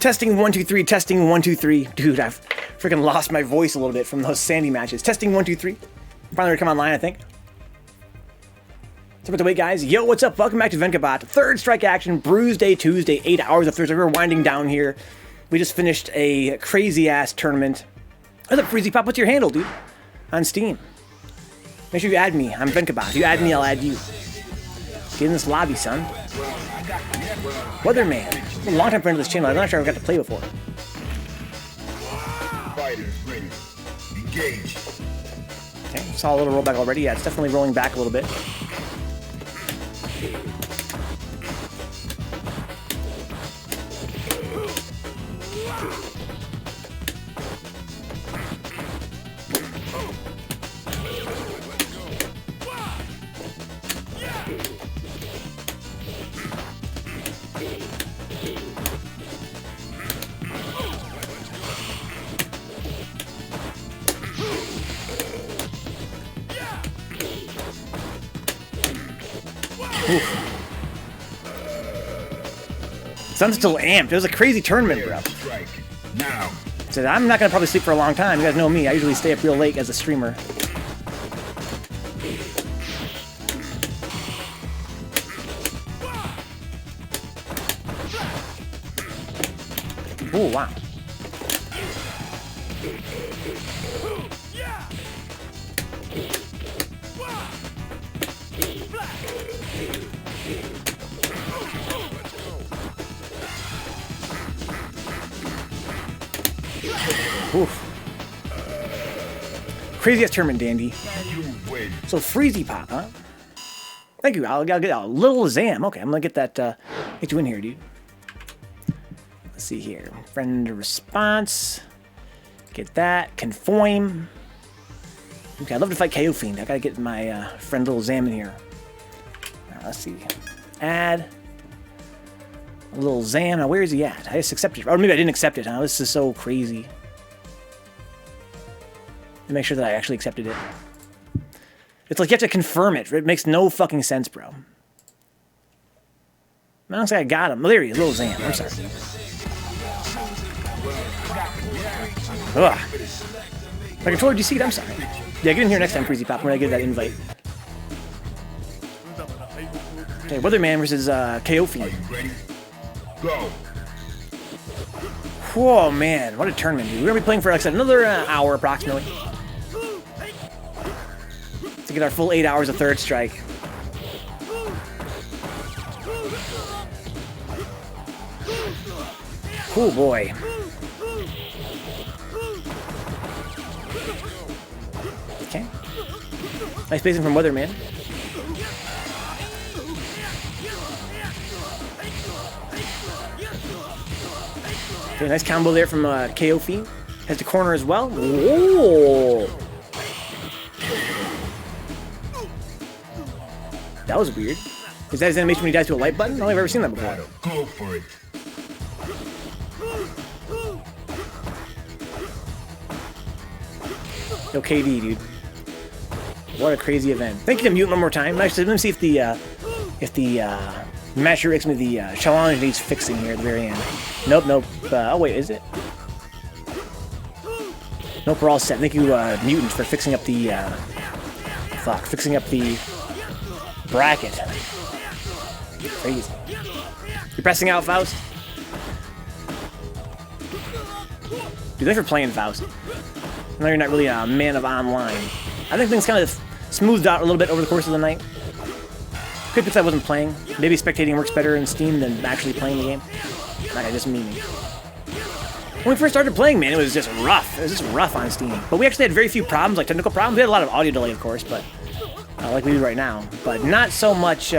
Testing 1 2 3. Testing 1 2 3. Dude, I've freaking lost my voice a little bit from those Sandy matches. Testing 1 2 3. Finally gonna come online, I think. What's up with the wait, guys? Yo, what's up? Welcome back to Vencabot. Third strike action, Bruise Day Tuesday, 8 hours of Thursday. We're winding down here. We just finished a crazy ass tournament. What's up, Freezy Pop? What's your handle, dude? On Steam. Make sure you add me. I'm Vencabot. If you add me, I'll add you. Get in this lobby, son. Weatherman. I'm a long time friend of this channel. I'm not sure I've got to play before. Fighters ready. Engage. Okay, saw a little rollback already. Yeah, it's definitely rolling back a little bit. Sun's still amped. It was a crazy tournament, bro. So I'm not gonna probably sleep for a long time. You guys know me. I usually stay up real late as a streamer. Oh wow. Oof. Crazy ass tournament, Dandy. So Freezy Pop, huh? Thank you. I'll get a little Zam. Okay, I'm gonna get that. Get you in here, dude. Let's see here. Friend response. Get that. Conform. Okay, I'd love to fight KO Fiend. I gotta get my friend little Zam in here. Let's see. Add. A little Zam. Now, where is he at? I just accepted it. Or maybe I didn't accept it, huh? This is so crazy. To make sure that I actually accepted it. It's like you have to confirm it. It makes no fucking sense, bro. I don't say I got him. Oh, there he is. Little Zam. I'm sorry. Ugh. My controller deceived. I'm sorry. Yeah, get in here next time, Freezy Pop, when I get that invite. Okay, Weatherman versus KO Fiend. Go. Whoa, man. What a tournament, dude. We're going to be playing for, like I said, another hour approximately. To get our full 8 hours of third strike. Oh, boy. Okay. Nice spacing from Weatherman. Okay, nice combo there from KO Fiend. Has the corner as well. Whoa! That was weird. Is that his animation when he dies to a light button? I don't think I've ever seen that before. Go for it. Yo, KD, dude. What a crazy event. Thank you to Mute one more time. Actually, let me see if the Master X me the challenge needs fixing here at the very end. Nope, nope. Oh wait, is it? Nope, we're all set. Thank you, Mutants, for fixing up the fixing up the bracket. Crazy. You're pressing out, Faust? Dude, thanks for playing, Faust. I know you're not really a man of online. I think things kind of smoothed out a little bit over the course of the night. Could be because I wasn't playing. Maybe spectating works better in Steam than actually playing the game. Like I just meaning. When we first started playing, man, it was just rough. It was just rough on Steam. But we actually had very few problems, like technical problems. We had a lot of audio delay, of course, but like we do right now. But not so much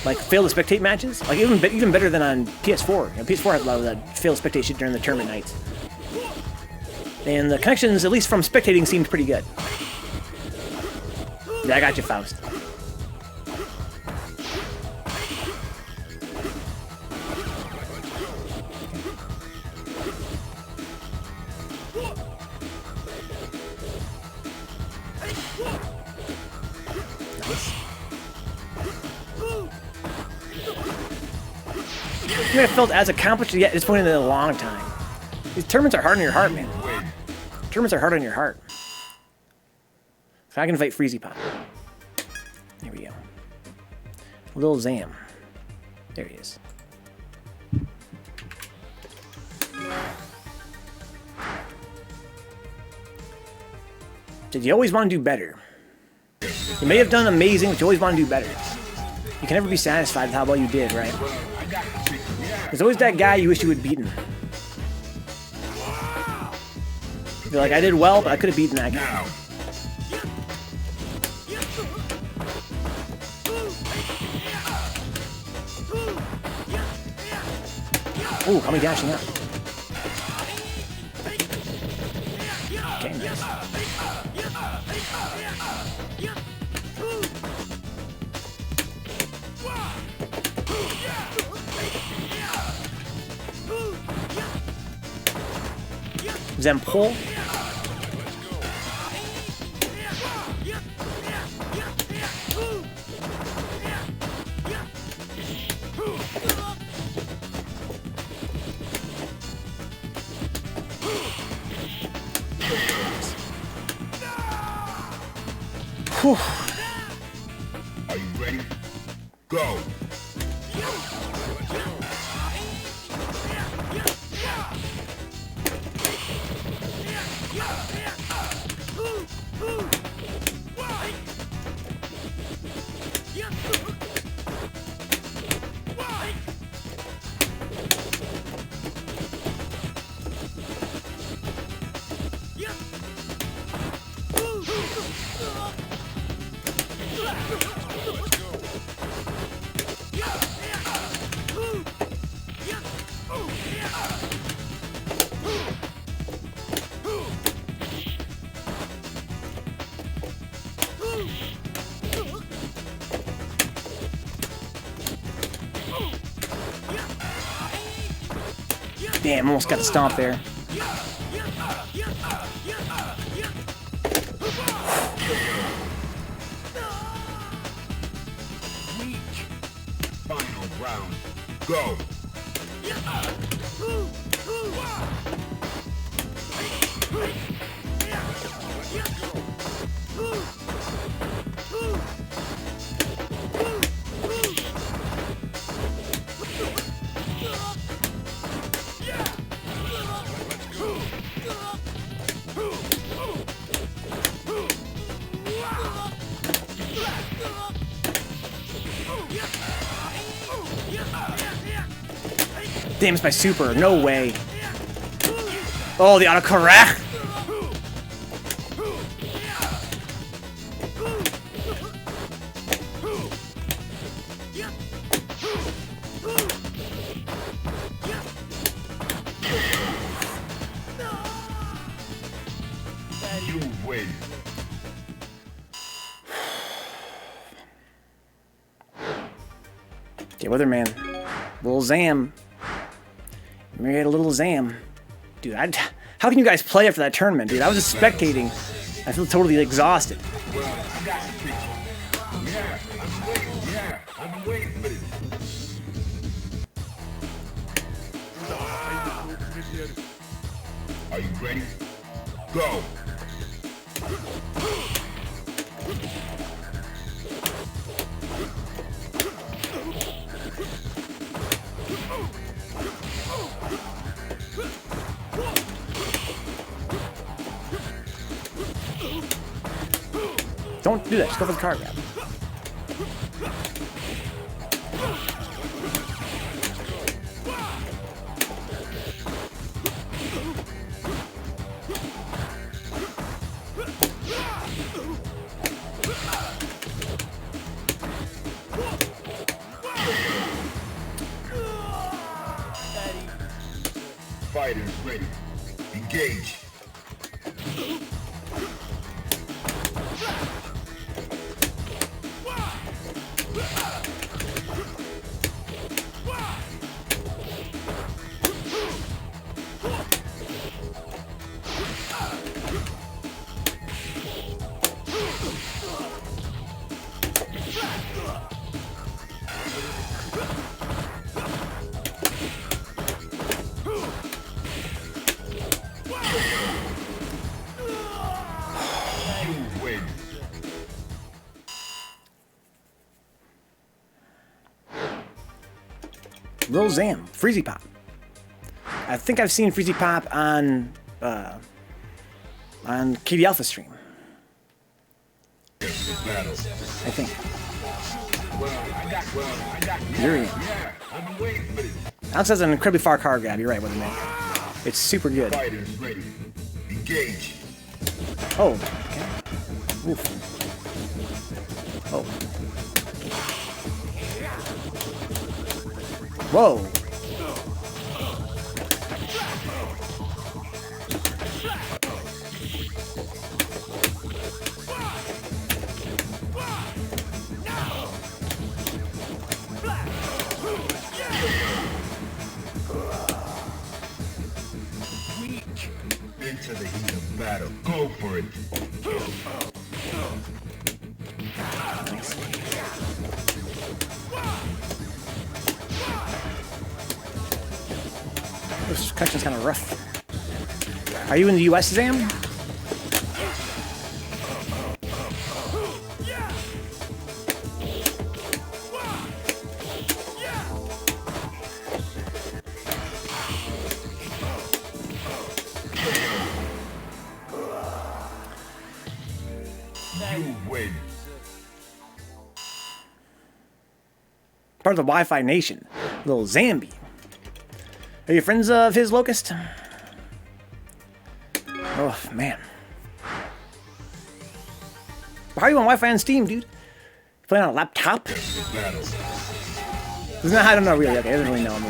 like fail to spectate matches. Like even better than on PS4. You know, PS4 has a lot of that fail to spectate shit during the tournament nights. And the connections, at least from spectating, seemed pretty good. Yeah, I got you, Faust. may have felt as accomplished yet at this point in a long time. These tournaments are hard on your heart, man. Tournaments are hard on your heart. So I can fight Freezy Pop. Here we go. Lil Zam. There he is. Did you always want to do better? You may have done amazing, but you always want to do better. You can never be satisfied with how well you did, right? There's always that guy you wish you had beaten. You're like, I did well, but I could have beaten that guy. Ooh, how many dashing up? Okay, nice. Zem pull. Whew. Are you ready? Go! Damn, almost got the stomp there. Final round. Go! Damn, it's my super. No way. Oh, the autocorrect. You win. Okay, Weatherman. Little Zam. Maybe I had a little Zam. Dude, how can you guys play after that tournament, dude? I was just spectating. I feel totally exhausted. Well, I got the picture. Yeah, I'm waiting for this. Are you ready? Go! Don't do that. Just go for the card grab. Fighters ready. Engage. Lil Zam, Freezy Pop. I think I've seen Freezy Pop on KD Alpha stream. I think. Yuri. Alex has an incredibly far card grab. You're right, Weatherman. It's super good. Fighters ready. Engage. Oh, okay. Oof. Oh. Whoa. Into the heat of battle. Go for it. This connection's kind of rough. Are you in the US, Zam? You win. Part of the Wi-Fi Nation. Little Zambi. Are you friends of his, Locust? Oh, man. How are you on Wi-Fi on Steam, dude? You playing on a laptop? Isn't that, I don't know really. Okay, I don't really know him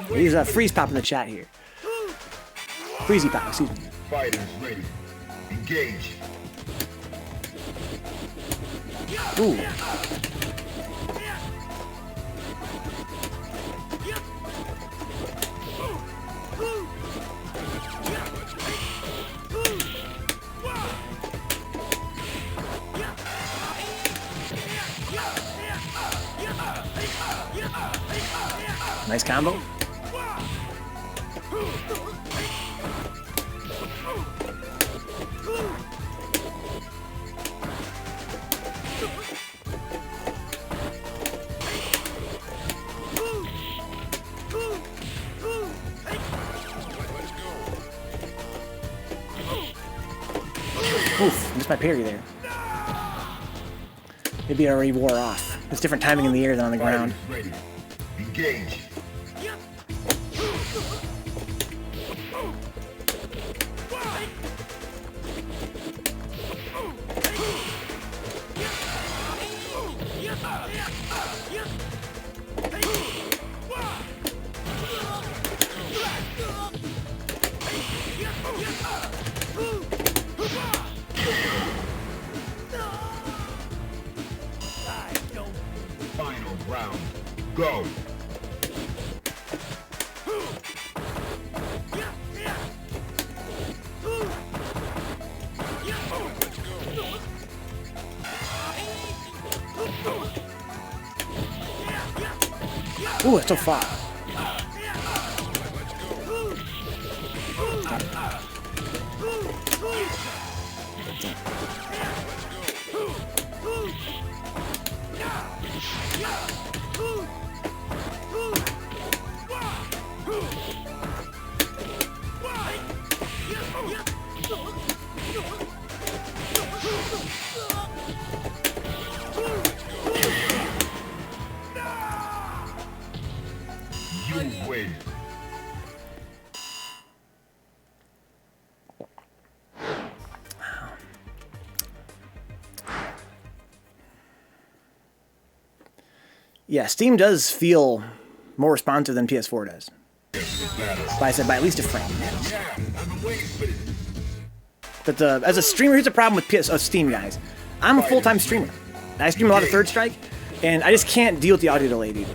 really. He's a Freeze Pop in the chat here. Freezy Pop, excuse me. Fighters ready. Engage. Ooh. Nice combo. Oof, missed my parry there. Maybe it already wore off. It's different timing in the air than on the ground. Ready. Engage. Final round. Go. Ooh, it's so far. You win. Yeah, Steam does feel more responsive than PS4 does. But I said by at least a frame. But as a streamer, here's a problem with Steam, guys. I'm a full-time streamer. I stream a lot of Third Strike, and I just can't deal with the audio delay, dude.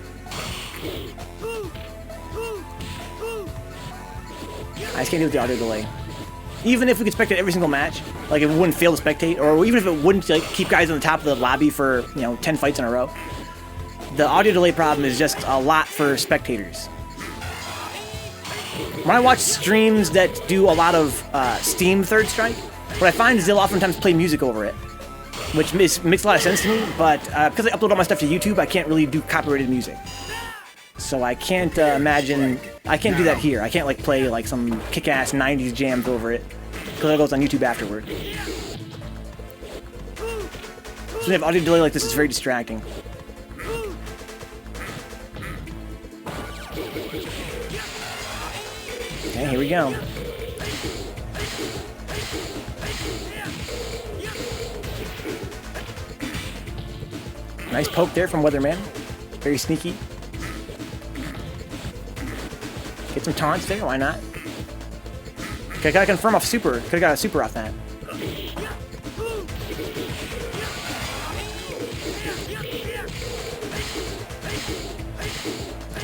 I just can't deal with the audio delay. Even if we could spectate every single match, like if it wouldn't fail to spectate, or even if it wouldn't like keep guys on the top of the lobby for 10 fights in a row, the audio delay problem is just a lot for spectators. When I watch streams that do a lot of Steam Third Strike, what I find is they'll oftentimes play music over it. which makes a lot of sense to me, but because I upload all my stuff to YouTube, I can't really do copyrighted music. So I can't imagine, I can't do that here. I can't like play like some kick-ass 90s jams over it, because it goes on YouTube afterward. So when you have audio delay like this, it's very distracting. Okay, here we go. Nice poke there from Weatherman. Very sneaky. Get some taunts there, why not? Okay, gotta confirm off super. Could've got a super off that.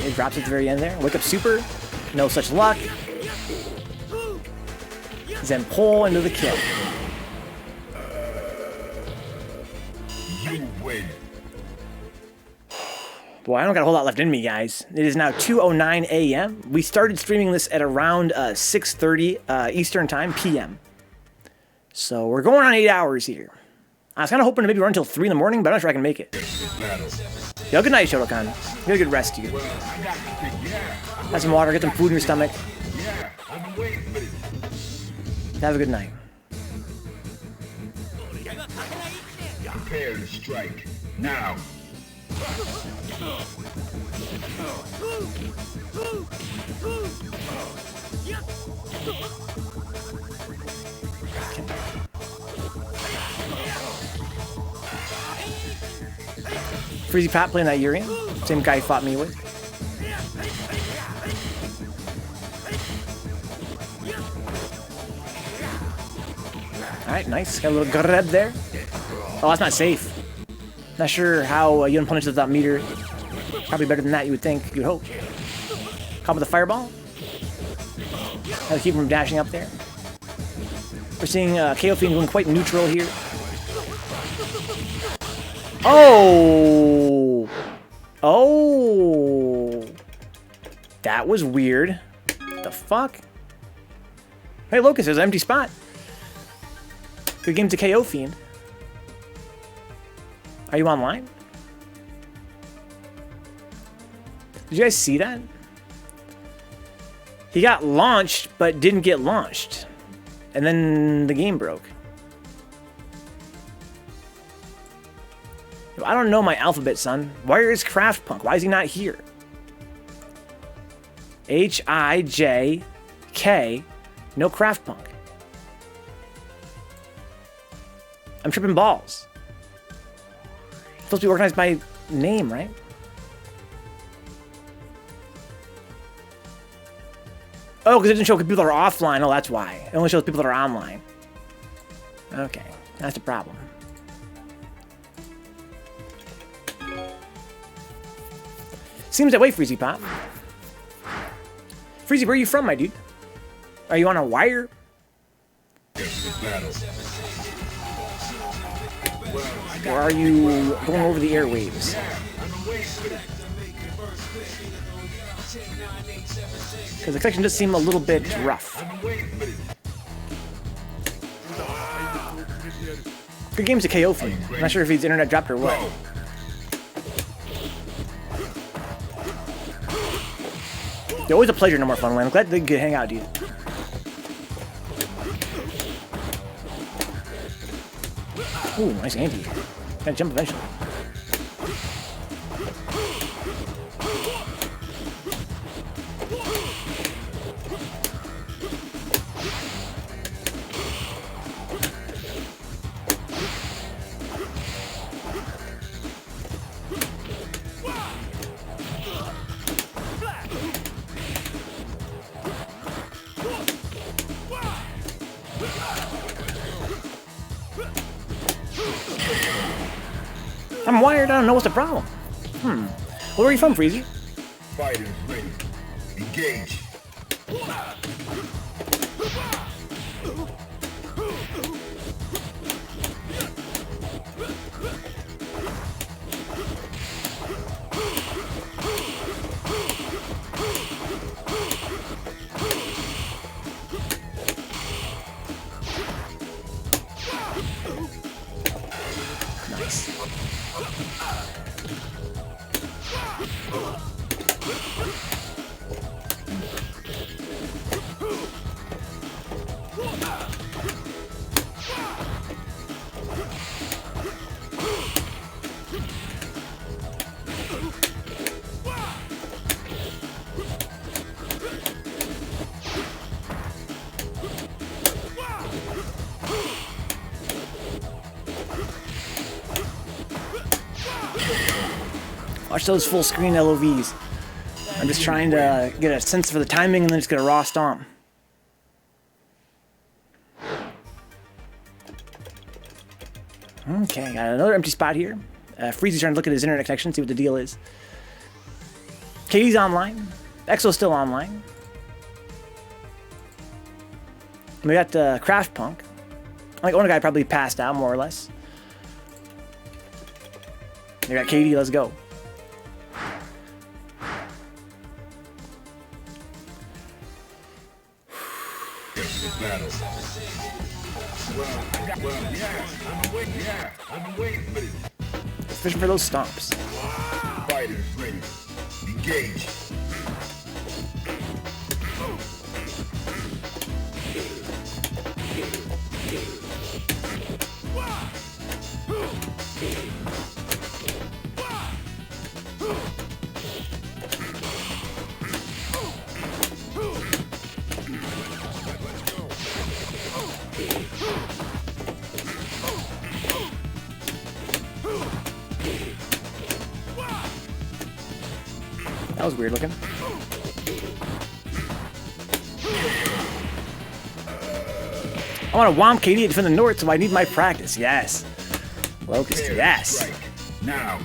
It drops at the very end there. Wake up super. No such luck. Then pull into the kill. You win. Boy, I don't got a whole lot left in me, guys. It is now 2:09 a.m. We started streaming this at around 6:30 Eastern Time, p.m. So we're going on 8 hours here. I was kind of hoping to maybe run until 3 in the morning, but I'm not sure I can make it. Yo, good night, Shotokan. Get a good rest, you. Have some water, get some food in your stomach. Have a good night. Prepare to strike. Now. Freezy Pat playing that Urian. Same guy he fought me with. Alright, nice. Got a little grab there. Oh, that's not safe. Not sure how you punish without meter. Probably better than that, you would think. You'd hope. Caught with the fireball. How to keep him from dashing up there. We're seeing KO Fiend going quite neutral here. Oh! Oh! That was weird. What the fuck? Hey, Locust, there's an empty spot. Good game to KO Fiend. Are you online? Did you guys see that? He got launched, but didn't get launched. And then the game broke. I don't know my alphabet, son. Where is Craft Punk? Why is he not here? H-I-J-K. No Craft Punk. I'm tripping balls. It's supposed to be organized by name, right? Oh, because it didn't show people that are offline. Oh, that's why. It only shows people that are online. Okay, that's a problem. Seems that way, Freezy Pop. Freezy, where are you from, my dude? Are you on a wire? Or are you going over the airwaves? Because the connection does seem a little bit rough. Good games to KO Fiend. I'm not sure if his internet dropped or what. They're always a pleasure, No More Fun Land. I'm glad they could hang out, dude. Ooh, nice anti. Gotta jump eventually. I'm wired, I don't know what's the problem. Well, where are you from, Freezy? Fighters ready. Engage. Watch those full screen LOVs. I'm just trying to get a sense for the timing and then just get a raw stomp. Okay, got another empty spot here. Freezy's trying to look at his internet connection, see what the deal is. KD's online. Exo's still online. We got Craft Punk. I think one guy probably passed out, more or less. We got KD, let's go. Battle. I've been waiting for this. Fishing for those stomps. Fighters ready. Engage. That was weird looking. I want to womp KD to defend the north, so I need my practice. Yes. Locust, yes. Strike. Now.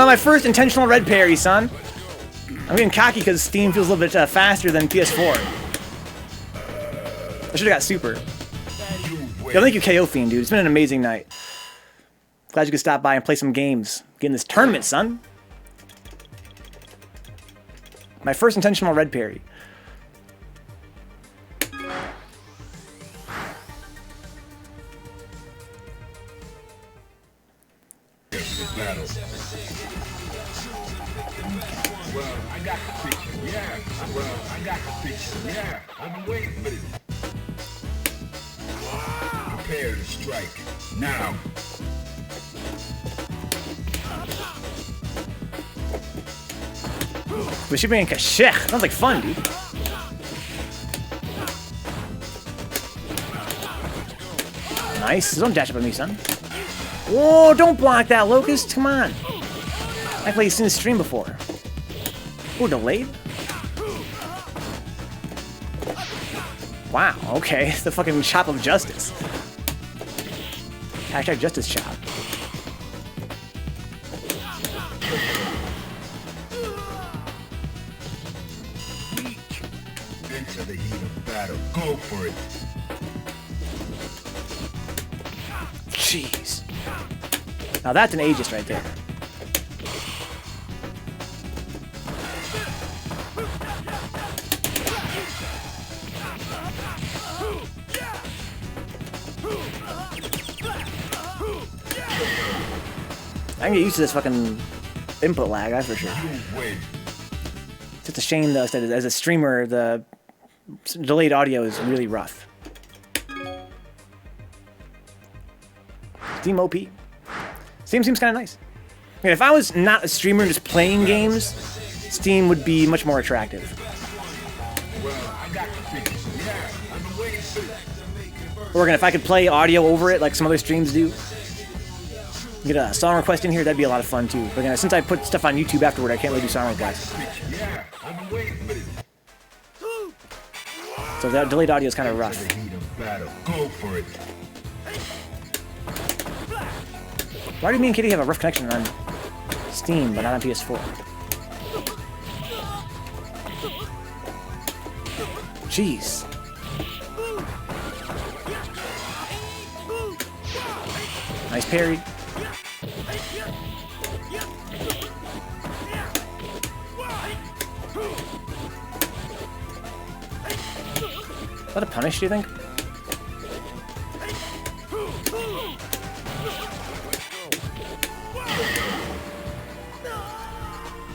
My first intentional red parry, son. I'm getting cocky because Steam feels a little bit faster than PS4. I should have got super. Yo, thank you, KO Fiend, dude. It's been an amazing night. Glad you could stop by and play some games. Get in this tournament, son. My first intentional red parry. Battle. Well, I got the picture. Yeah. I got the picture. Yeah. I've been waiting for this. Prepare to strike. Now. We should be in Kashech. Sounds like fun, dude. Nice. Don't dash up at me, son. Whoa, don't block that, Locust. Come on. Act like you've seen the stream before. Oh, delayed? Wow, okay. It's the fucking chop of justice. Hashtag justice chop. Into the heat of battle. Go for it. Jeez. Now that's an aegis right there. I can get used to this fucking input lag, that's for sure. It's just a shame, though, that as a streamer, the delayed audio is really rough. Steam OP. Steam seems kind of nice. I mean, if I was not a streamer just playing games, Steam would be much more attractive. Or again, if I could play audio over it like some other streams do, get a song request in here, that'd be a lot of fun too. But again, since I put stuff on YouTube afterward, I can't really do song requests. So that delayed audio is kind of rough. Go for it. Why do me and Kitty have a rough connection on Steam, but not on PS4? Jeez. Nice parry. Is that a punish, do you think?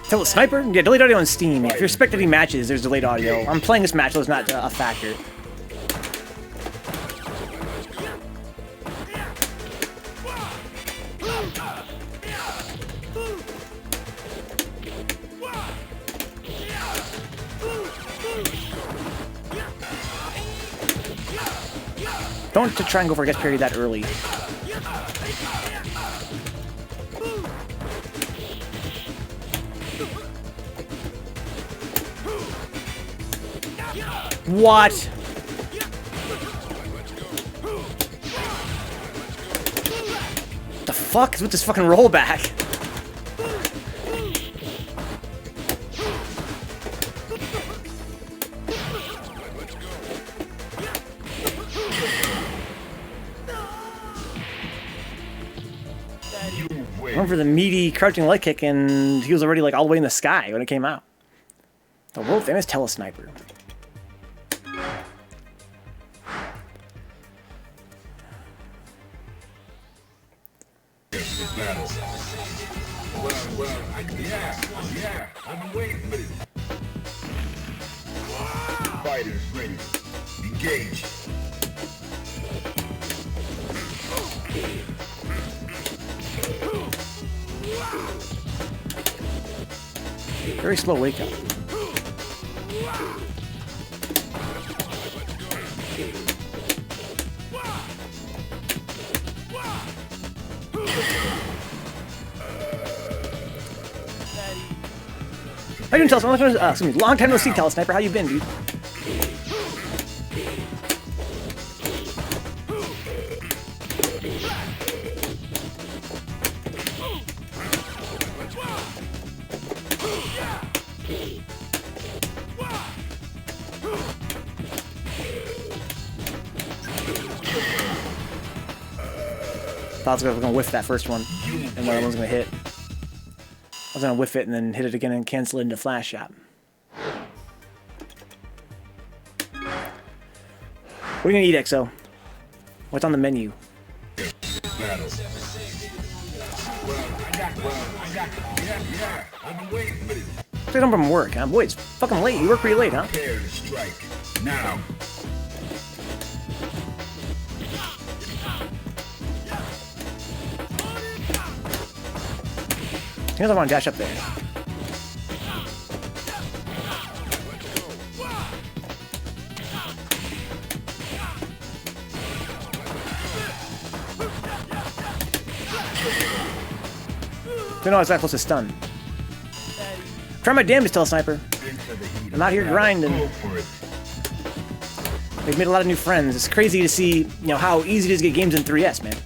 Tell it, Sniper? Yeah, delayed audio on Steam. Yeah, if you're spectating matches, there's delayed audio. I'm playing this match, so it's not a factor. Don't try and go for a guest parry that early. What? The fuck is with this fucking rollback? I went for the meaty crouching leg kick, and he was already like all the way in the sky when it came out. The world famous telesniper. Yeah, I've been waiting for this. Fighters ready. Engage. Very slow wake up. How you doing, Telesniper? Excuse me, long time no see, Telesniper. How you been, dude? I was gonna whiff that first one, and the other one's gonna hit. I was gonna whiff it and then hit it again and cancel it into flash shot. What are you gonna eat, XO? What's on the menu? Stay home from work, huh? Boy, it's fucking late. You work pretty late, huh? Prepare to strike. Now. He doesn't want to dash up there. Don't know it's that close to stun. Try my damnedest, Telesniper. I'm out here grinding. We've made a lot of new friends. It's crazy to see, you know, how easy it is to get games in 3S, man.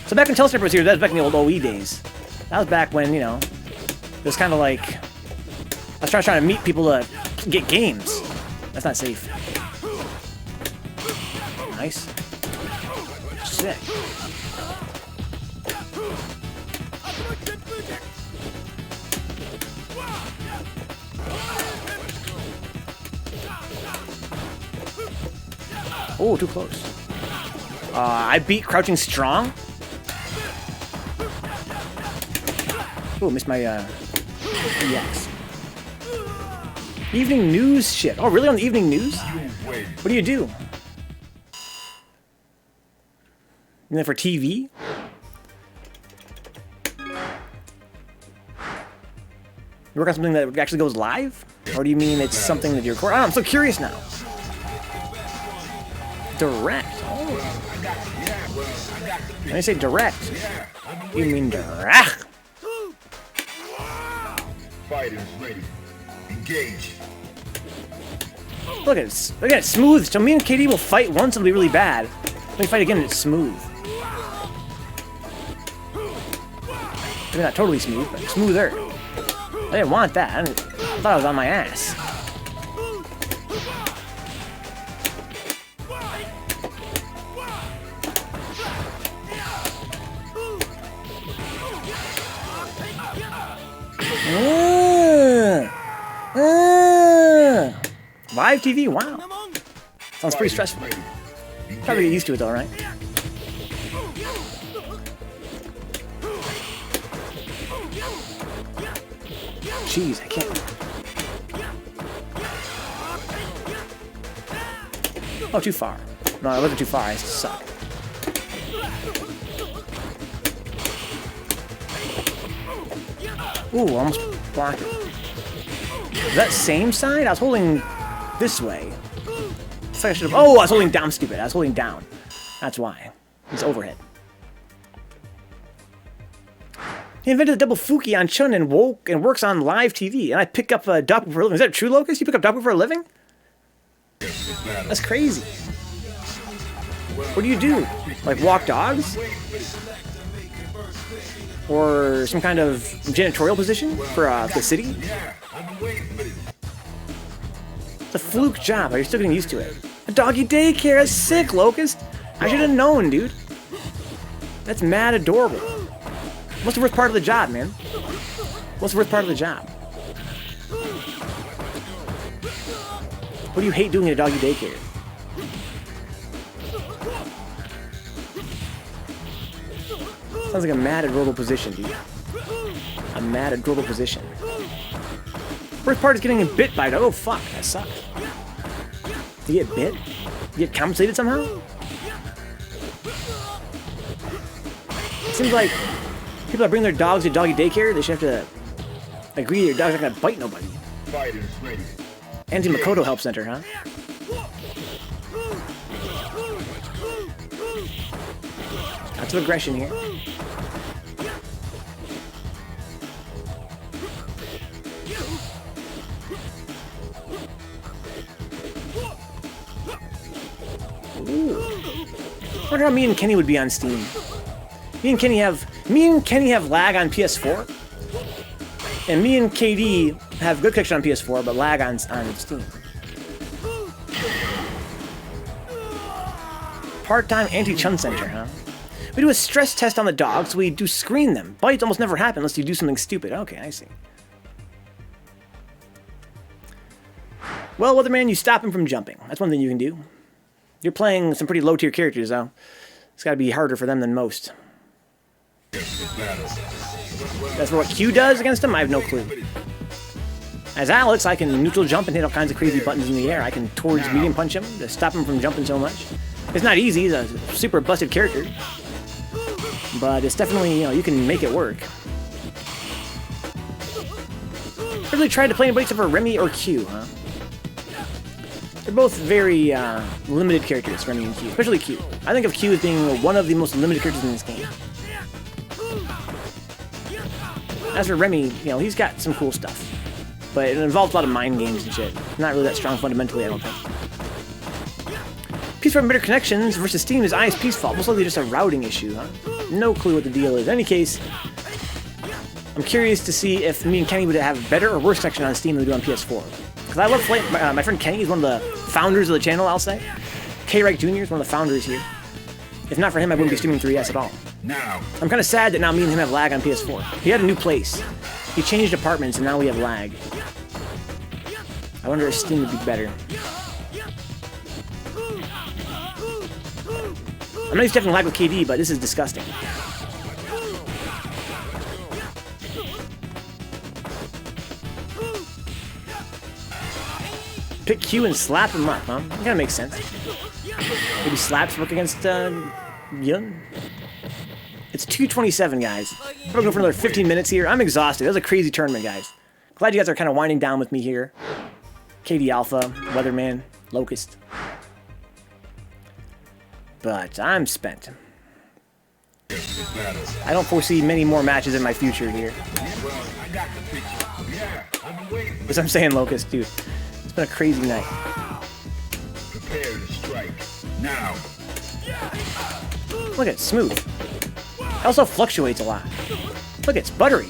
So back when Telesniper was here, that was back in the old OE days. That was back when, you know, it was kind of like I was trying to meet people to get games. That's not safe. Nice. Sick. Oh, too close. I beat Crouching Strong. Oh, missed my EX. Evening news shit. Oh, really? On the evening news? What do? You mean for TV? You work on something that actually goes live? Or do you mean it's something that you record? Oh, I'm so curious now. Direct. Oh. When you say direct, you mean direct. Fighters ready. Engage. Look at it. Look at it. Smooth. So me and KD will fight once, it'll be really bad. When we fight again, it's smooth. Maybe not totally smooth, but smoother. I didn't want that. I thought I was on my ass. Live TV? Wow. Sounds pretty stressful. Probably get used to it though, right? Jeez, I can't. Oh, too far. No, I wasn't too far. I suck. Ooh, almost blocked it. Is that same side? I was holding this way. It's like I should have. Oh, I was holding down, stupid. I was holding down. That's why. He's overhead. He invented the double Fuki on Chun and works on live TV. And I pick up dog poop for a living. Is that true, Locust? You pick up dog poop for a living? That's crazy. What do you do? Like walk dogs? Or some kind of janitorial position for the city? It's a fluke job. Are you still getting used to it? A doggy daycare is sick, Locust. I should have known, dude. That's mad adorable. What's the worst part of the job, man? What's the worst part of the job? What do you hate doing at a doggy daycare? Sounds like a mad adorable position, dude. A mad adorable position. Worst part is getting bit by it. Oh fuck, that sucks. You get bit? You get compensated somehow? Seems like people that bring their dogs to doggy daycare, they should have to agree their dog's not gonna bite nobody. Fighters ready. Anti-Makoto Help Center, huh? Lots of aggression here. Ooh. I wonder how me and Kenny would be on Steam. Me and Kenny have lag on PS4, and me and KD have good connection on PS4, but lag on Steam. Part-time anti-chun center, huh? We do a stress test on the dogs, so we do screen them. Bites almost never happen unless you do something stupid. Okay, I see. Well, Weatherman, you stop him from jumping. That's one thing you can do. You're playing some pretty low-tier characters, though. It's got to be harder for them than most. That's what Q does against him? I have no clue. As Alex, I can neutral jump and hit all kinds of crazy buttons in the air. I can towards medium punch him to stop him from jumping so much. It's not easy. He's a super busted character. But it's definitely, you know, you can make it work. I really tried to play anybody except for Remy or Q, huh? They're both very limited characters, Remy and Q. Especially Q. I think of Q as being one of the most limited characters in this game. As for Remy, you know, he's got some cool stuff. But it involves a lot of mind games and shit. Not really that strong fundamentally, I don't think. Peaceful and Better Connections versus Steam is ISP's fault. Most likely just a routing issue, huh? No clue what the deal is. In any case, I'm curious to see if me and Kenny would have better or worse connection on Steam than we do on PS4. Because I love playing. My friend Kenny is one of the founders of the channel, I'll say. K-Reich Jr. is one of the founders here. If not for him, I wouldn't be streaming 3S at all. Now. I'm kind of sad that now me and him have lag on PS4. He had a new place. He changed apartments, and now we have lag. I wonder if Steam would be better. I'm not used to having lag with KD, but this is disgusting. Pick Q and slap him up, huh? That kinda makes sense. Maybe slaps work against Yun? It's 2:27, guys. I'm gonna go for another 15 minutes here. I'm exhausted. That was a crazy tournament, guys. Glad you guys are kind of winding down with me here. KD Alpha, Weatherman, Locust. But I'm spent. I don't foresee many more matches in my future here. As I'm saying, Locust, dude. It's been a crazy night. Prepare to strike. Now. Look at it, smooth. It also fluctuates a lot. Look, it's buttery.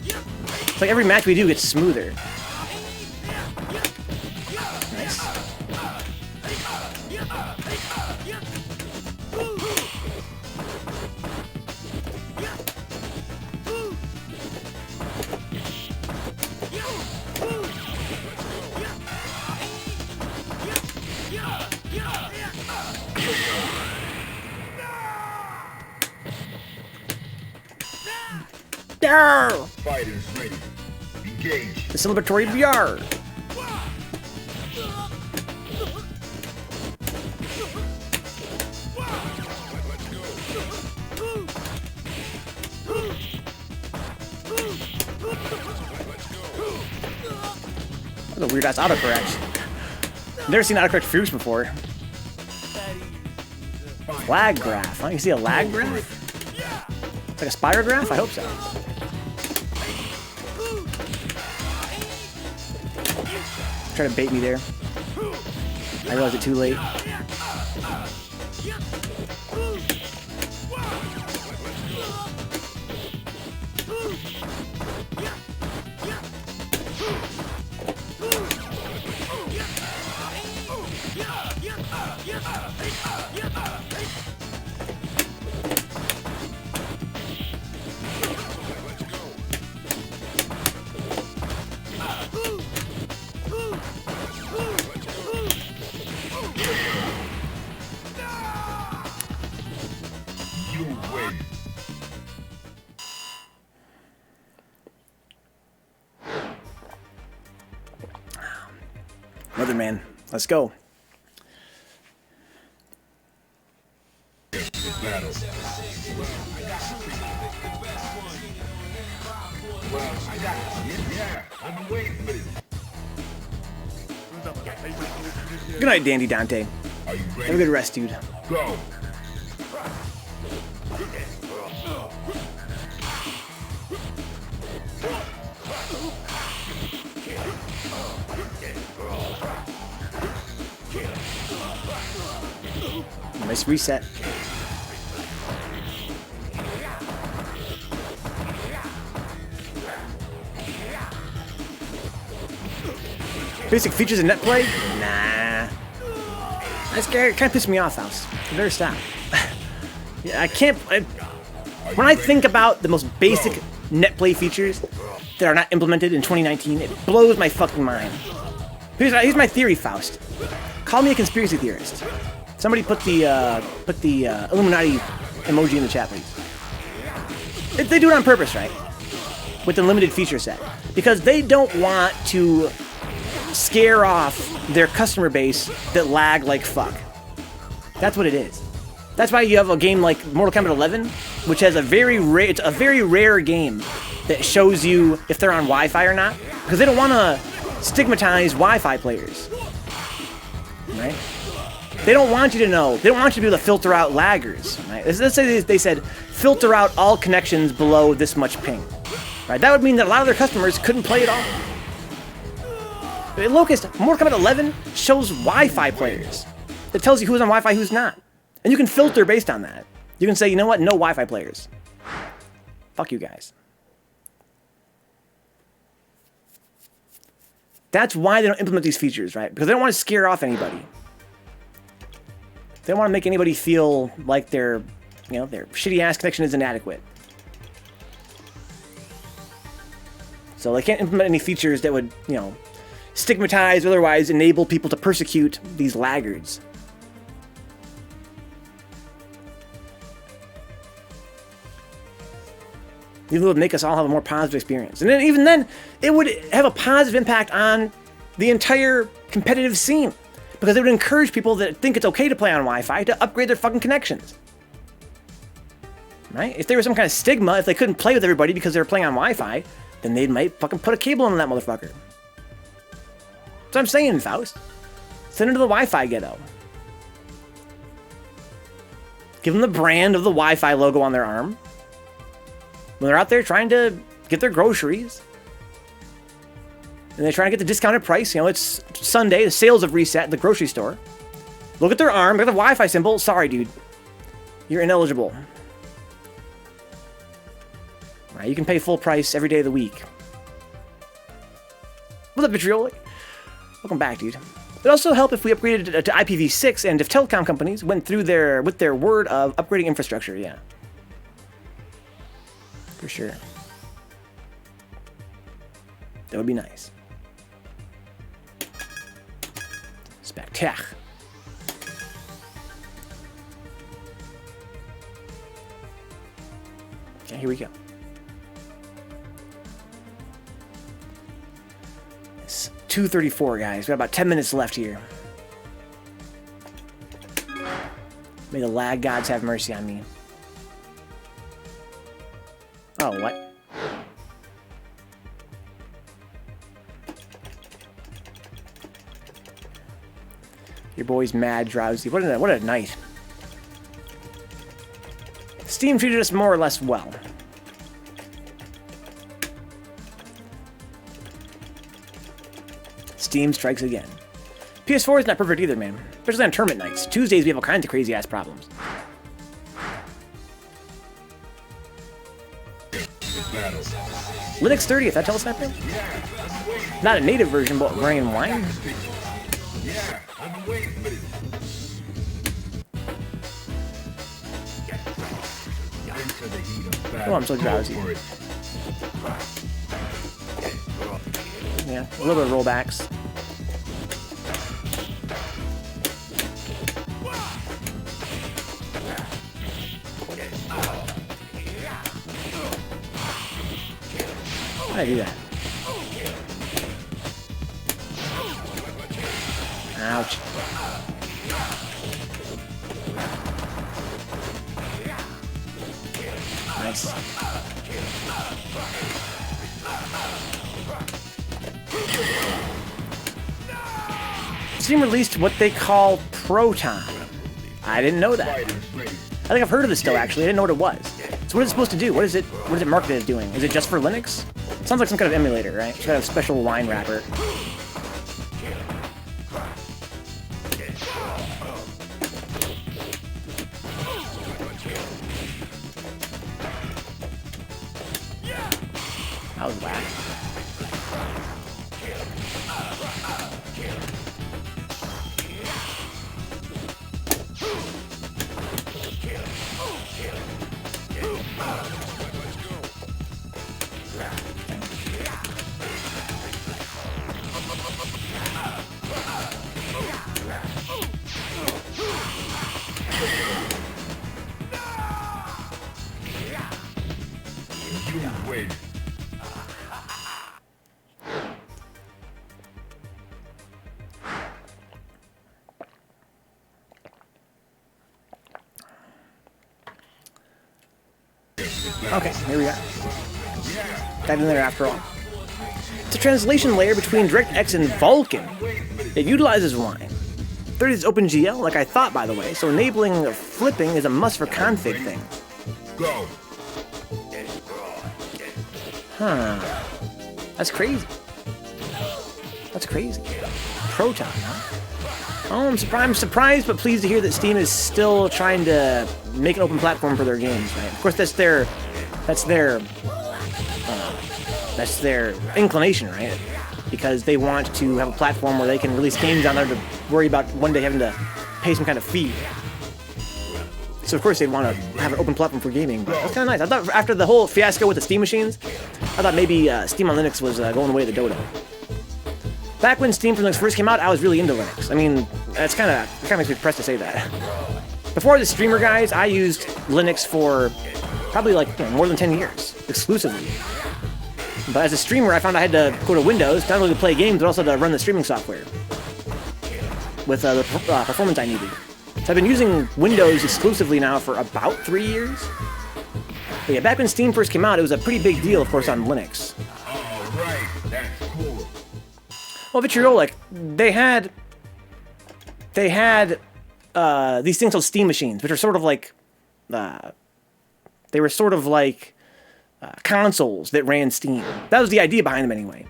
It's like every match we do gets smoother. Nice. Yarr! Fighters ready. Engage. The celebratory VR. That's a weird ass autocorrect. Never seen autocorrect Fierce before. Lag graph, huh? You see a lag graph? It's like a spirograph? I hope so. Try to bait me there. I realized it too late. You win. Weatherman, let's go. Battle. Well, I got yeah, I've been waiting for this. Good night, Dandy Dante. Are you Have a ready? good rest, dude. Go. Nice reset. Basic features in net play? Nah. That's kind of pissed me off, House. You better stop. Yeah, I can't. When I think about the most basic net play features that are not implemented in 2019, it blows my fucking mind. Here's my theory, Faust. Call me a conspiracy theorist. Somebody put the Illuminati emoji in the chat, please. They do it on purpose, right? With the limited feature set. Because they don't want to scare off their customer base that lag like fuck. That's what it is. That's why you have a game like Mortal Kombat 11, which has it's a very rare game that shows you if they're on Wi-Fi or not. Because they don't want to stigmatize Wi-Fi players. Right? They don't want you to know. They don't want you to be able to filter out laggers. Right? Let's say they said, filter out all connections below this much ping. Right? That would mean that a lot of their customers couldn't play at all. Locust, Mortal Kombat 11 shows Wi-Fi players. It tells you who's on Wi-Fi, who's not. And you can filter based on that. You can say, you know what, no Wi-Fi players. Fuck you guys. That's why they don't implement these features, right? Because they don't want to scare off anybody. They don't want to make anybody feel like their shitty-ass connection is inadequate. So they can't implement any features that would, stigmatize or otherwise enable people to persecute these laggards. Even though it would make us all have a more positive experience. And then, even then, it would have a positive impact on the entire competitive scene. Because it would encourage people that think it's okay to play on Wi-Fi to upgrade their fucking connections. Right? If there was some kind of stigma, if they couldn't play with everybody because they were playing on Wi-Fi, then they might fucking put a cable in that motherfucker. That's what I'm saying, Faust. Send them to the Wi-Fi ghetto. Give them the brand of the Wi-Fi logo on their arm. When they're out there trying to get their groceries. And they try to get the discounted price. It's Sunday, the sales have reset at the grocery store. Look at their arm, look at the Wi-Fi symbol. Sorry, dude. You're ineligible. Right, you can pay full price every day of the week. What's up, Vitriolic? Welcome back, dude. It'd also help if we upgraded to IPv6 and if telecom companies went through with their word of upgrading infrastructure, yeah. For sure. That would be nice. Spectac. Okay, here we go. It's 2:34, guys. We got about 10 minutes left here. May the lag gods have mercy on me. Oh, what? Your boy's mad drowsy. What a night. Steam treated us more or less well. Steam strikes again. PS4 is not perfect either, man. Especially on tournament nights. Tuesdays we have all kinds of crazy ass problems. Linux 30th, that telesniper? Not a native version, but running wine? Yeah, I've been waiting for this. Into the heat of battle. Oh, I'm so drowsy. Go for it. Yeah, a little bit of rollbacks. How do I do that? Ouch. Nice. Steam released what they call Proton. I didn't know that. I think I've heard of this still, actually. I didn't know what it was. So what is it supposed to do? What is it marketed as doing? Is it just for Linux? Sounds like some kind of emulator, right? It's got a special wine wrapper. That was whack. Wait. Okay, here we go. Dive in there after all. It's a translation layer between DirectX and Vulkan. It utilizes wine. 30 is OpenGL, like I thought, by the way, so enabling flipping is a must for config things. Go. Huh. That's crazy. That's crazy. Proton, huh? Oh, I'm surprised, but pleased to hear that Steam is still trying to make an open platform for their games, right? Of course, that's their inclination, right? Because they want to have a platform where they can release games on there to worry about one day having to pay some kind of fee. So of course they'd want to have an open platform for gaming, but that's kind of nice. I thought after the whole fiasco with the Steam machines, I thought maybe Steam on Linux was going away the dodo. Back when Steam for Linux first came out, I was really into Linux. I mean, it kind of makes me depressed to say that. Before I was a streamer, guys, I used Linux for probably like more than 10 years, exclusively. But as a streamer, I found I had to go to Windows, not only to play games, but also to run the streaming software with the performance I needed. So I've been using Windows exclusively now for about 3 years. But yeah, back when Steam first came out, it was a pretty big deal, of course, on Linux. Alright, that's cool. Well, Vitriolic, they had these things called Steam machines, which are sort of like, they were sort of like consoles that ran Steam. That was the idea behind them anyway.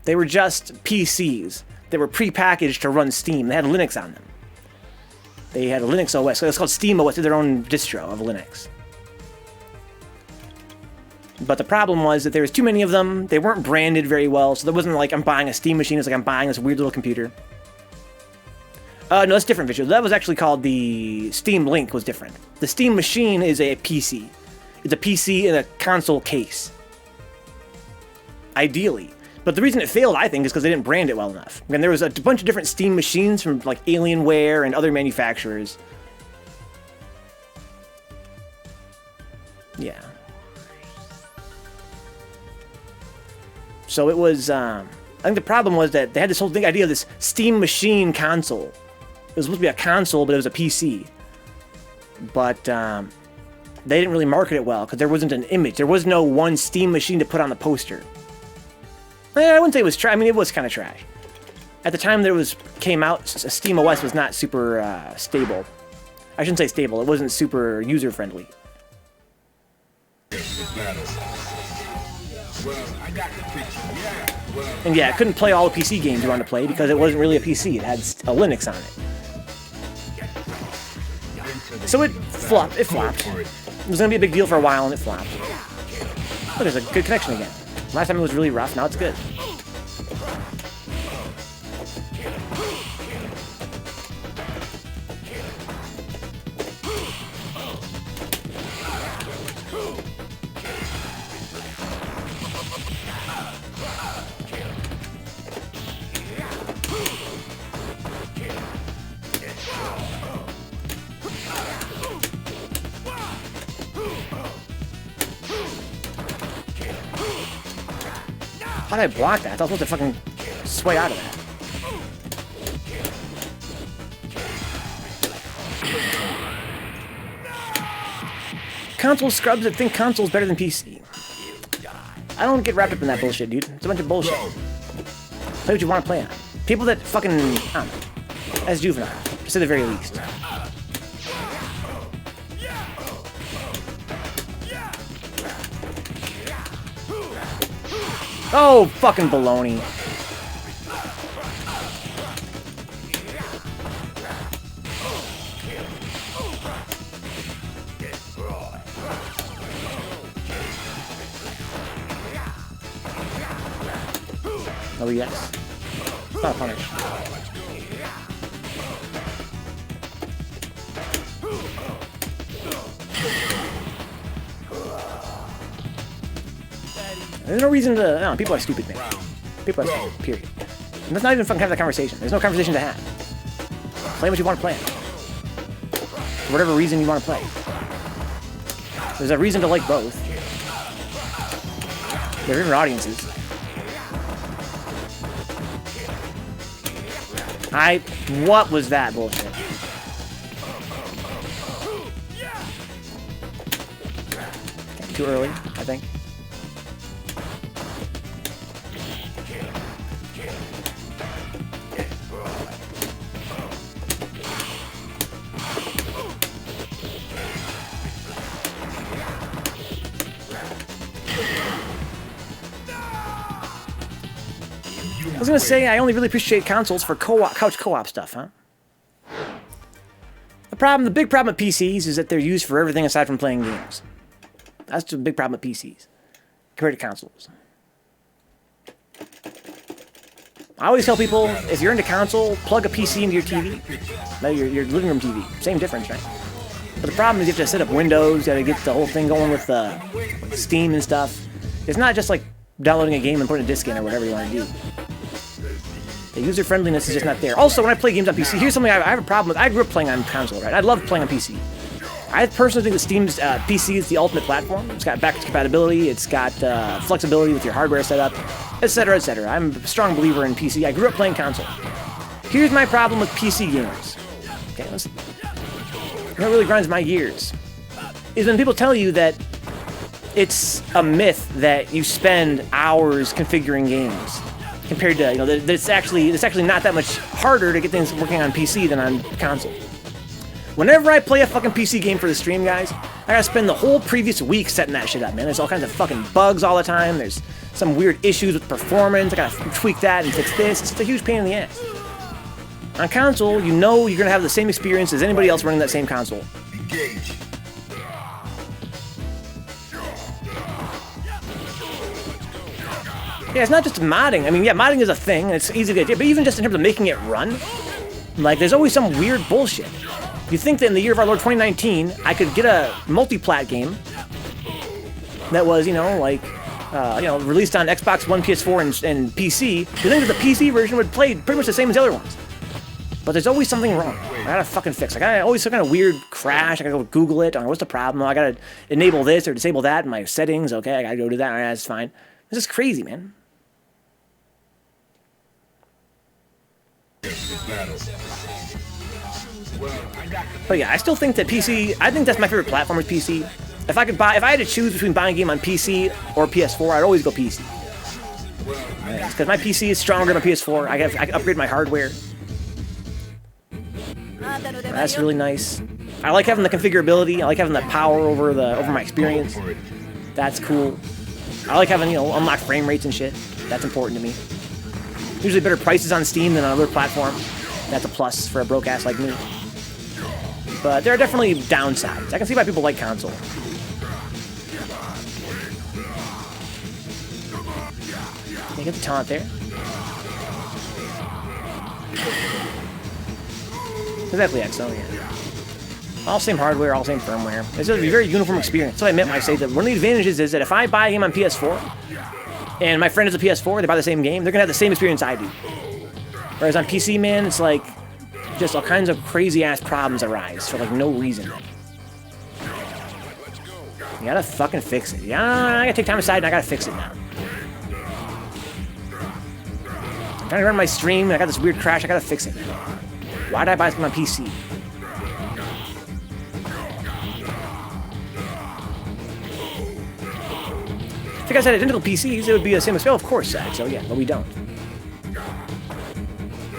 They were just PCs that were pre-packaged to run Steam. They had Linux on them. They had a Linux OS, so it's called Steam OS, their own distro of Linux. But the problem was that there was too many of them. They weren't branded very well, so there wasn't like I'm buying a Steam machine. It's like I'm buying this weird little computer. No, that's different visual. That was actually called the Steam Link was different. The Steam machine is a PC. It's a PC in a console case. Ideally. But the reason it failed, I think, is because they didn't brand it well enough. And there was a bunch of different Steam machines from like Alienware and other manufacturers. Yeah. So it was, I think the problem was that they had this whole idea of this Steam machine console. It was supposed to be a console, but it was a PC. But they didn't really market it well because there wasn't an image. There was no one Steam machine to put on the poster. I wouldn't say it was trash. I mean, it was kind of trash. at the time that it came out, Steam OS was not super stable. I shouldn't say stable. It wasn't super user friendly. And yeah, it couldn't play all the PC games you wanted to play because it wasn't really a PC. It had a Linux on it. So it flopped. It flopped. It was going to be a big deal for a while, and it flopped. Oh, there's a good connection again. Last time it was really rough. Now it's good. How did I block that? I thought I was supposed to fucking sway out of that. Console scrubs that think console's better than PC. I don't get wrapped up in that bullshit, dude. It's a bunch of bullshit. Play what you want to play on. People that fucking, I don't know, that's juvenile, just at the very least. Oh, fucking baloney. Oh, yes. It's not a punish. There's no reason to... No, people are stupid, man. People are stupid, period. And let's not even fucking have that conversation. There's no conversation to have. Play what you want to play. For whatever reason you want to play. There's a reason to like both. There are different audiences. What was that bullshit? Okay, too early, I think. I was gonna say I only really appreciate consoles for couch co-op stuff, huh? The big problem with PCs is that they're used for everything aside from playing games. That's the big problem with PCs compared to consoles. I always tell people, if you're into console, plug a PC into your TV. Your living room TV. Same difference, right? But the problem is you have to set up Windows, you gotta get the whole thing going with Steam and stuff. It's not just like downloading a game and putting a disc in or whatever you want to do. The user friendliness is just not there. Also, when I play games on PC, here's something I have a problem with. I grew up playing on console, right? I love playing on PC. I personally think that Steam's PC is the ultimate platform. It's got backwards compatibility, it's got flexibility with your hardware setup, etc., etc. I'm a strong believer in PC. I grew up playing console. Here's my problem with PC gamers. Okay, listen. What really grinds my gears is when people tell you that it's a myth that you spend hours configuring games compared to, that it's actually not that much harder to get things working on PC than on console. Whenever I play a fucking PC game for the stream, guys, I gotta spend the whole previous week setting that shit up, man. There's all kinds of fucking bugs all the time. There's some weird issues with performance. I gotta tweak that and fix this. It's just a huge pain in the ass. On console, you know you're gonna have the same experience as anybody else running that same console. Engage. Yeah, it's not just modding. I mean, yeah, modding is a thing, and it's easy to get, but even just in terms of making it run, like, there's always some weird bullshit. You think that in the year of our Lord 2019, I could get a multi-plat game that was, released on Xbox One, PS4, and PC. You think that the PC version would play pretty much the same as the other ones. But there's always something wrong. I gotta fucking fix. I gotta always some kind of weird crash. I gotta go Google it. What's the problem? I gotta enable this or disable that in my settings. Okay, I gotta go do that. All right, that's fine. This is crazy, man. But yeah, I still think that PC, I think that's my favorite platform is PC. If I had to choose between buying a game on PC or PS4, I'd always go PC. Because my PC is stronger than my PS4. I can upgrade my hardware. That's really nice. I like having the configurability. I like having the power over my experience. That's cool. I like having, you know, unlocked frame rates and shit. That's important to me. Usually better prices on Steam than on other platforms. That's a plus for a broke ass like me. But there are definitely downsides. I can see why people like console. Can you get the taunt there? Exactly, XO, yeah. All same hardware, all same firmware. It's a very uniform experience. So I meant when I say that one of the advantages is that if I buy a game on PS4, and my friend has a PS4, they buy the same game, they're gonna have the same experience I do. Whereas on PC, man, it's like, just all kinds of crazy-ass problems arise for, like, no reason. You gotta fucking fix it. Yeah, I gotta take time aside and I gotta fix it now. I'm trying to run my stream and I got this weird crash, I gotta fix it. Why did I buy something on PC? If you guys had identical PCs, it would be the same as well, of course, so yeah, but we don't.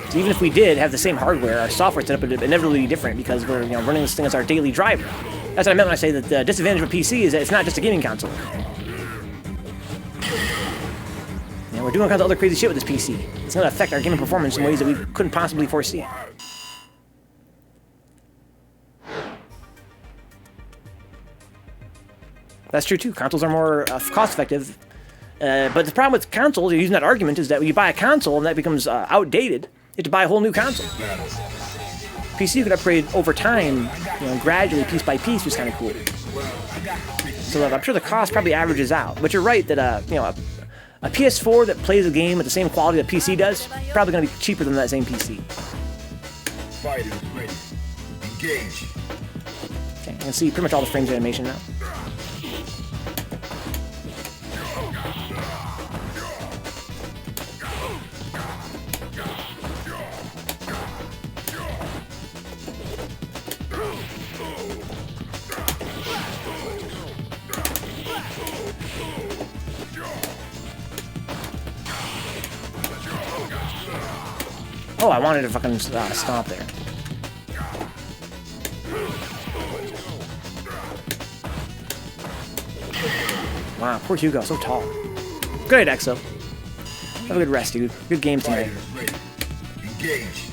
So even if we did have the same hardware, our software setup would inevitably be different because we're, you know, running this thing as our daily driver. That's what I meant when I say that the disadvantage of a PC is that it's not just a gaming console. And we're doing all kinds of other crazy shit with this PC. It's going to affect our gaming performance in ways that we couldn't possibly foresee. That's true too. Consoles are more cost-effective. But the problem with consoles, using that argument, is that when you buy a console and that becomes outdated, you have to buy a whole new console. PC you could upgrade over time, you know, gradually, piece by piece, which is kind of cool. So I'm sure the cost probably averages out. But you're right that you know, a PS4 that plays a game at the same quality that PC does, probably going to be cheaper than that same PC. Fighters ready. Engage. Okay, you can see pretty much all the frames of animation now. Oh, I wanted to fucking stomp there. Wow, poor Hugo, so tall. Good, Exo. Have a good rest, dude. Good game tonight. Engage.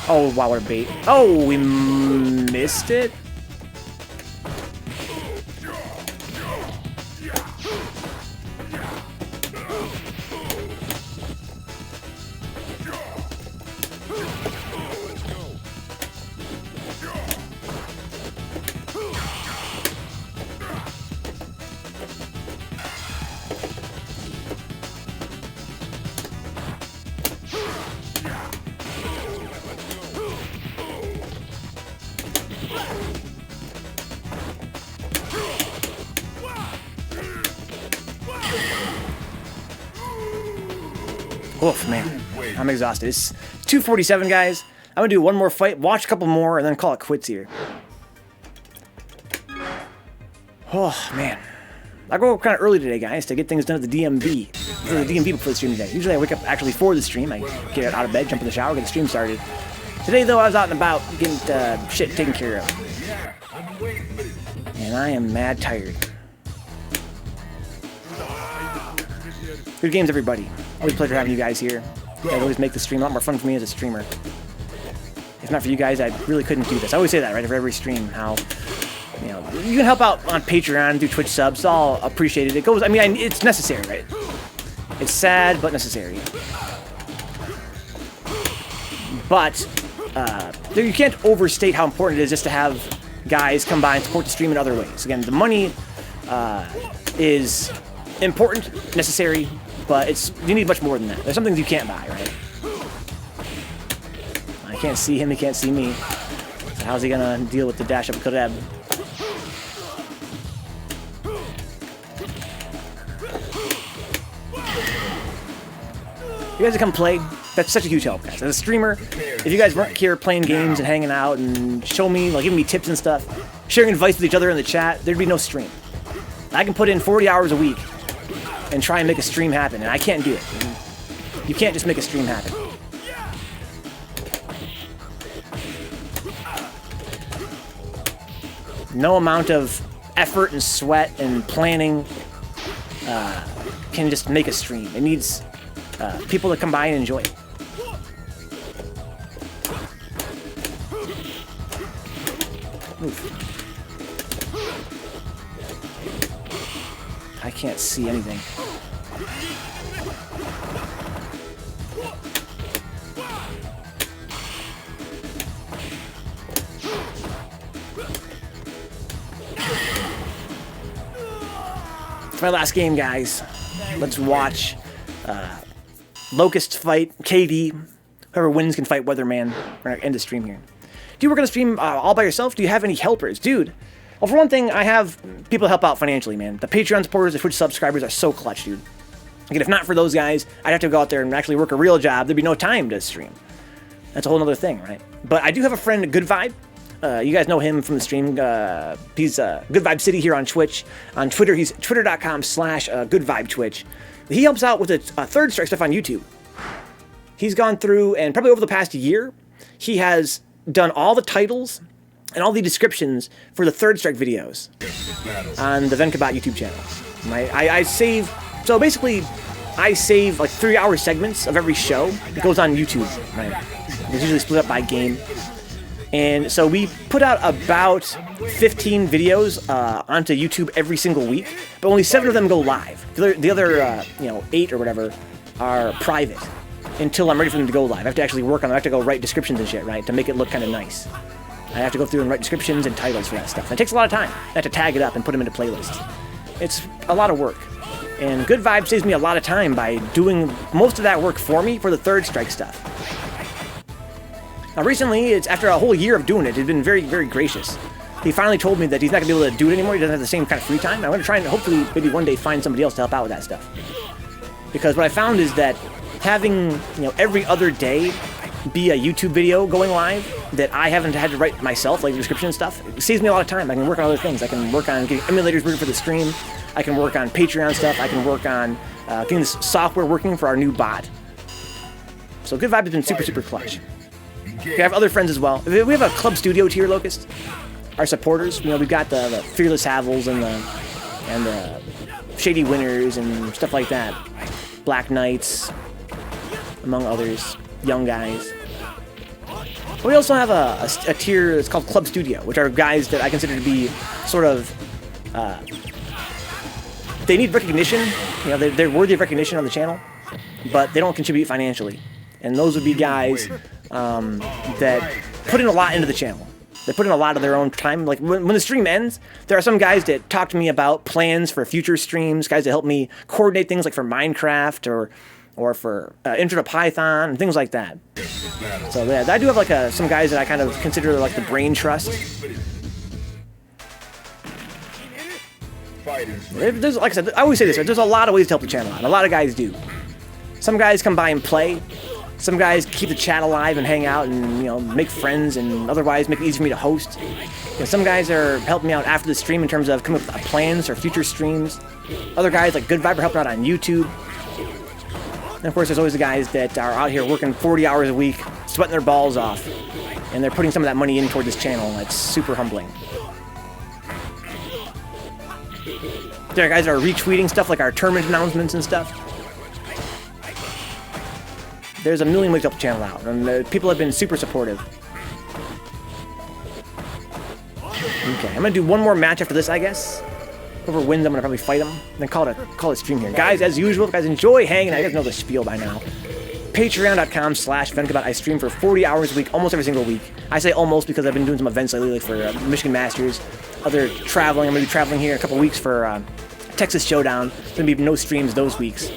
Oh, wow, what a bait. Oh, we missed it? Oof, man. I'm exhausted. It's 2:47, guys. I'm gonna do one more fight, watch a couple more, and then call it quits here. Oh, man. I go kind of early today, guys, to get things done at the DMV. For the DMV before the stream today. Usually I wake up actually for the stream. I get out of bed, jump in the shower, get the stream started. Today, though, I was out and about getting shit taken care of. And I am mad tired. Good games, everybody. Always a pleasure having you guys here. You guys always make the stream a lot more fun for me as a streamer. If not for you guys, I really couldn't do this. I always say that, right, for every stream, how, you know, you can help out on Patreon, do Twitch subs, it's all appreciated. It goes, I mean, it's necessary, right? It's sad, but necessary. But, you can't overstate how important it is just to have guys come by and support the stream in other ways. Again, the money is important, necessary, but you need much more than that. There's some things you can't buy, right? I can't see him, he can't see me. So how's he gonna deal with the dash up Kodeb? You guys come play. That's such a huge help, guys. As a streamer, if you guys weren't here playing games and hanging out and show me, like giving me tips and stuff, sharing advice with each other in the chat, there'd be no stream. I can put in 40 hours a week and try and make a stream happen, and I can't do it. You can't just make a stream happen. No amount of effort and sweat and planning can just make a stream. It needs people to come by and enjoy it. Oof. I can't see anything. It's my last game, guys. Let's watch Locust fight KD. Whoever wins can fight Weatherman. We're gonna end the stream here. Do you work on a stream all by yourself? Do you have any helpers? Dude, well, for one thing, I have people help out financially, man. The Patreon supporters, the Twitch subscribers are so clutch, dude. Again, if not for those guys, I'd have to go out there and actually work a real job. There'd be no time to stream. That's a whole other thing, right? But I do have a friend, Good Vibe. You guys know him from the stream. He's Good Vibe City here on Twitch. On Twitter, he's twitter.com/goodvibetwitch. He helps out with the Third Strike stuff on YouTube. He's gone through, and probably over the past year, he has done all the titles and all the descriptions for the Third Strike videos on the Vencabot YouTube channel. I save, so basically, I save like 3-hour segments of every show that goes on YouTube, right? It's usually split up by game. And so we put out about 15 videos onto YouTube every single week, but only 7 of them go live. The other 8 or whatever are private until I'm ready for them to go live. I have to actually work on them. I have to go write descriptions and shit, right, to make it look kind of nice. I have to go through and write descriptions and titles for that stuff. It takes a lot of time. I have to tag it up and put them into playlists. It's a lot of work. And Good Vibe saves me a lot of time by doing most of that work for me for the Third Strike stuff. Now recently, it's after a whole year of doing it, he's been very, very gracious. He finally told me that he's not going to be able to do it anymore. He doesn't have the same kind of free time. I'm going to try and hopefully maybe one day find somebody else to help out with that stuff. Because what I found is that having, every other day be a YouTube video going live that I haven't had to write myself, like the description and stuff, it saves me a lot of time. I can work on other things. I can work on getting emulators working for the stream. I can work on Patreon stuff. I can work on getting this software working for our new bot. So Good Vibe has been super, super clutch. We have other friends as well. We have a club studio tier, Locust. Our supporters, we've got the Fearless Havels and the Shady Winners and stuff like that. Black Knights, among others, young guys. But we also have a tier that's called Club Studio, which are guys that I consider to be sort of, they need recognition. They're worthy of recognition on the channel, but they don't contribute financially. And those would be guys that put in a lot into the channel. They put in a lot of their own time. Like when the stream ends, there are some guys that talk to me about plans for future streams, guys that help me coordinate things like for Minecraft or for Intro to Python and things like that. So yeah, I do have like some guys that I kind of consider like the brain trust. There's, like I said, I always say this, right? There's a lot of ways to help the channel out. A lot of guys do. Some guys come by and play. Some guys keep the chat alive and hang out and, make friends and otherwise make it easy for me to host. Some guys are helping me out after the stream in terms of coming up with plans for future streams. Other guys like Good Vibe are helping out on YouTube. And of course, there's always the guys that are out here working 40 hours a week, sweating their balls off. And they're putting some of that money in toward this channel. And it's super humbling. There are guys that are retweeting stuff like our tournament announcements and stuff. There's a million ways to help the channel out, and people have been super supportive. Okay, I'm gonna do one more match after this, I guess. Whoever wins, I'm gonna probably fight him, then call it a stream here. Guys, as usual, if you guys enjoy hanging out, you guys know the spiel by now. Patreon.com/Vencabot. I stream for 40 hours a week, almost every single week. I say almost because I've been doing some events lately, like for Michigan Masters, other traveling. I'm gonna be traveling here in a couple weeks for Texas Showdown. There's gonna be no streams those weeks,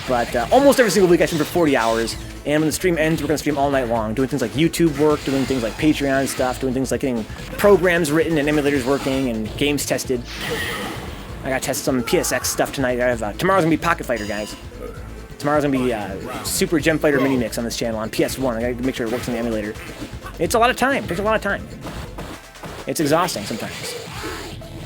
but almost every single week I stream for 40 hours. And when the stream ends, we're going to stream all night long, doing things like YouTube work, doing things like Patreon stuff, doing things like getting programs written and emulators working and games tested. I got to test some PSX stuff tonight. Tomorrow's going to be Pocket Fighter, guys. Tomorrow's gonna be Super Gem Fighter Mini Mix on this channel on PS1. I gotta make sure it works on the emulator. It's a lot of time. It takes a lot of time. It's exhausting sometimes.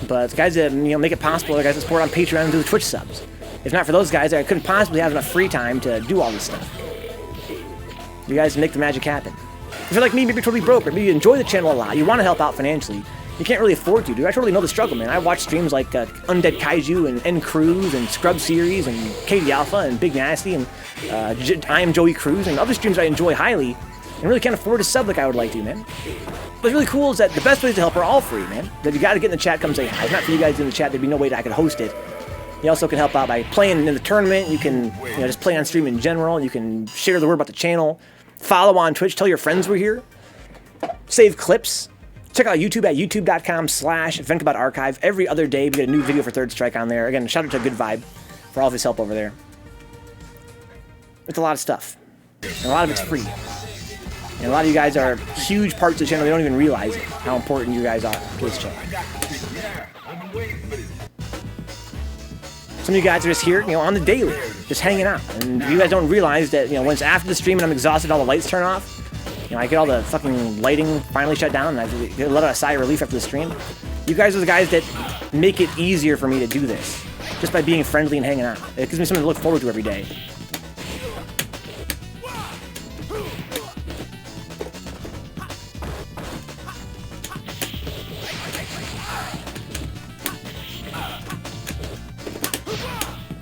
But the guys that make it possible are guys that support on Patreon and do the Twitch subs. If not for those guys, I couldn't possibly have enough free time to do all this stuff. You guys make the magic happen. If you're like me, maybe you're totally broke, or maybe you enjoy the channel a lot, you want to help out financially, you can't really afford to, dude. I totally know the struggle, man. I watch streams like Undead Kaiju and N Cruz and Scrub Series and KD Alpha and Big Nasty and I Am Joey Cruz and other streams I enjoy highly and really can't afford to sub like I would like to, man. What's really cool is that the best ways to help are all free, man. That you got to get in the chat, come say hi. If not for you guys in the chat, there'd be no way that I could host it. You also can help out by playing in the tournament. You can just play on stream in general. You can share the word about the channel. Follow on Twitch. Tell your friends we're here. Save clips. Check out YouTube at youtube.com/Vencabot Archive. Every other day, we get a new video for Third Strike on there. Again, shout out to Good Vibe for all of his help over there. It's a lot of stuff. And a lot of it's free. And a lot of you guys are huge parts of the channel. They don't even realize it, how important you guys are to this channel. Some of you guys are just here, on the daily, just hanging out. And you guys don't realize that, when it's after the stream and I'm exhausted, all the lights turn off. I get all the fucking lighting finally shut down, and I get a lot of sigh of relief after the stream. You guys are the guys that make it easier for me to do this, just by being friendly and hanging out. It gives me something to look forward to every day.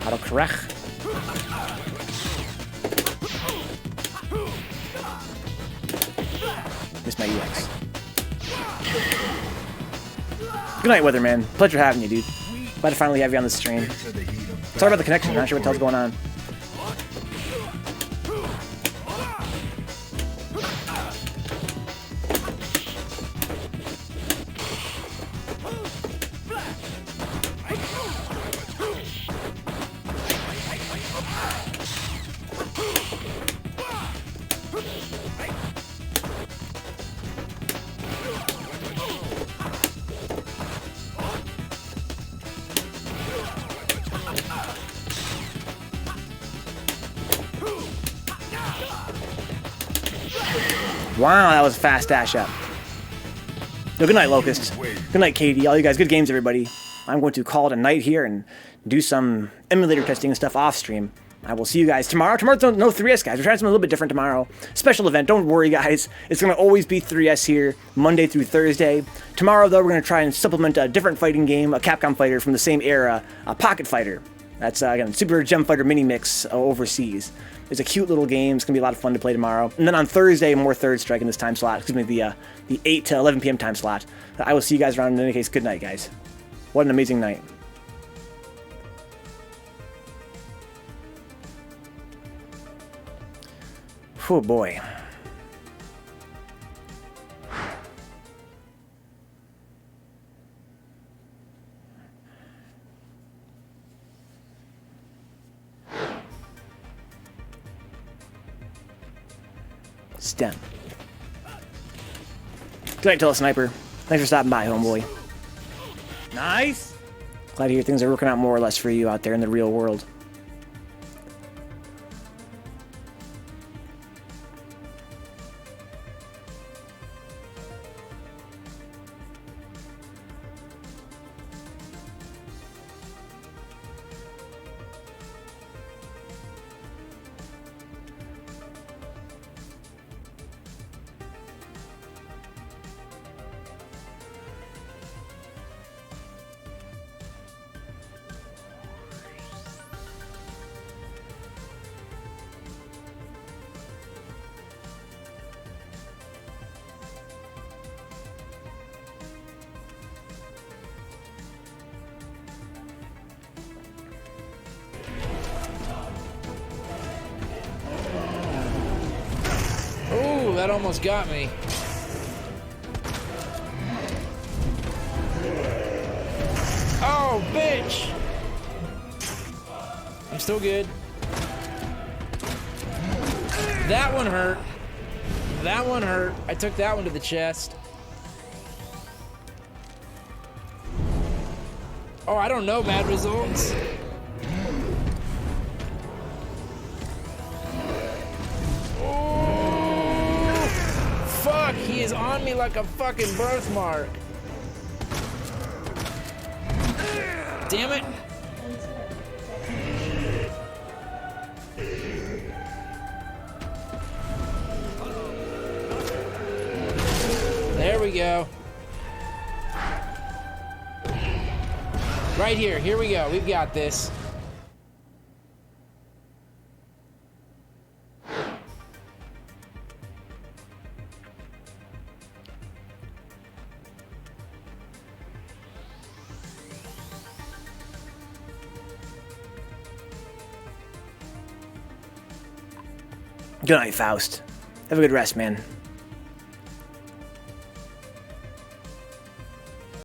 Autocorrect. Missed my EX. Good night, Weatherman. Pleasure having you, dude. Glad to finally have you on the stream. Sorry about the connection. I'm not sure what the hell's going on. Wow, that was a fast dash up. Yo, good night, Locust. Good night, KD. All you guys, good games, everybody. I'm going to call it a night here and do some emulator testing and stuff off stream. I will see you guys tomorrow. Tomorrow's no 3S, guys. We're trying something a little bit different tomorrow. Special event. Don't worry, guys. It's going to always be 3S here, Monday through Thursday. Tomorrow, though, we're going to try and supplement a different fighting game, a Capcom fighter from the same era, a Pocket Fighter. That's, again, Super Gem Fighter Mini Mix overseas. It's a cute little game. It's going to be a lot of fun to play tomorrow. And then on Thursday, more Third Strike in this time slot. Excuse me, the 8 to 11 p.m. time slot. I will see you guys around. In any case, good night, guys. What an amazing night. Oh, boy. STEM. Good night, Telesniper. Thanks for stopping by, homeboy. Nice! Glad to hear things are working out more or less for you out there in the real world. That almost got me. Oh, bitch! I'm still good. That one hurt. That one hurt. I took that one to the chest. Oh, I don't know, bad results. He is on me like a fucking birthmark. Damn it. There we go. Right here. Here we go. We've got this. Good night, Faust. Have a good rest, man.